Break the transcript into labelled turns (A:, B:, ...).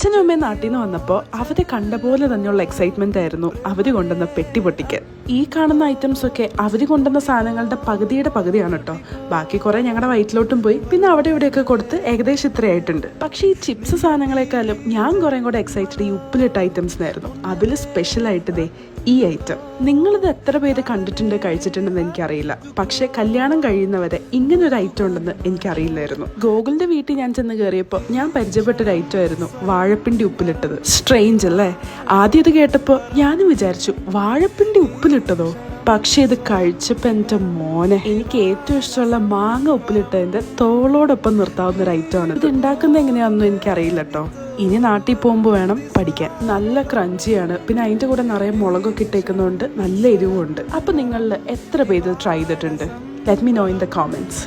A: അച്ഛനും അമ്മയും നാട്ടിൽ നിന്ന് വന്നപ്പോൾ അവരെ കണ്ട പോലെ തന്നെയുള്ള എക്സൈറ്റ്മെന്റ് ആയിരുന്നു അവർ കൊണ്ടുവന്ന പെട്ടി പൊട്ടിക്കാൻ. ഈ കാണുന്ന ഐറ്റംസ് ഒക്കെ അവർ കൊണ്ടുവന്ന സാധനങ്ങളുടെ പകുതിയുടെ പകുതിയാണ് കേട്ടോ. ബാക്കി കുറെ ഞങ്ങളുടെ വയറ്റിലോട്ടും പോയി, പിന്നെ അവിടെ ഇവിടെയൊക്കെ കൊടുത്ത് ഏകദേശം ഇത്രയായിട്ടുണ്ട്. പക്ഷേ ഈ ചിപ്സ് സാധനങ്ങളെക്കാളും ഞാൻ കുറേ കൂടെ എക്സൈറ്റഡ് ഈ ഉപ്പിലിട്ട ഐറ്റംസിനായിരുന്നു. അതിൽ സ്പെഷ്യലായിട്ട് ദേ ഈ ഐറ്റം. നിങ്ങളിത് എത്ര പേര് കണ്ടിട്ടുണ്ട്, കഴിച്ചിട്ടുണ്ടെന്ന് എനിക്കറിയില്ല. പക്ഷെ കല്യാണം കഴിയുന്നവരെ ഇങ്ങനൊരു ഐറ്റം ഉണ്ടെന്ന് എനിക്കറിയില്ലായിരുന്നു. ഗോകുലിന്റെ വീട്ടിൽ ഞാൻ ചെന്ന് കയറിയപ്പോൾ ഞാൻ പരിചയപ്പെട്ടൊരു ഐറ്റം ആയിരുന്നു വാഴപ്പിണ്ടി ഉപ്പിലിട്ടത്. സ്ട്രെയിഞ്ച് അല്ലേ? ആദ്യം ഇത് കേട്ടപ്പോൾ ഞാനും വിചാരിച്ചു വാഴപ്പിണ്ടി ഉപ്പിലിട്ടതോ. പക്ഷെ ഇത് കഴിച്ചപ്പോൾ എൻ്റെ മോനെ, എനിക്ക് ഏറ്റവും ഇഷ്ടമുള്ള മാങ്ങ ഉപ്പിലിട്ടതിന്റെ തോളോടൊപ്പം നിർത്താവുന്ന ഒരു ഐറ്റമാണ്. ഇത് ഉണ്ടാക്കുന്നത് എങ്ങനെയാണെന്നും എനിക്കറിയില്ല കേട്ടോ. ഇനി നാട്ടിൽ പോകുമ്പോൾ വേണം പഠിക്കാൻ. നല്ല ക്രഞ്ചിയാണ്, പിന്നെ അതിൻ്റെ കൂടെ നിറയെ മുളകൊക്കെ ഇട്ടേക്കുന്നതുകൊണ്ട് നല്ല എരിവുണ്ട്. അപ്പോൾ നിങ്ങളിൽ എത്ര പേര് ട്രൈ ചെയ്തിട്ടുണ്ട്? Let me know in the comments.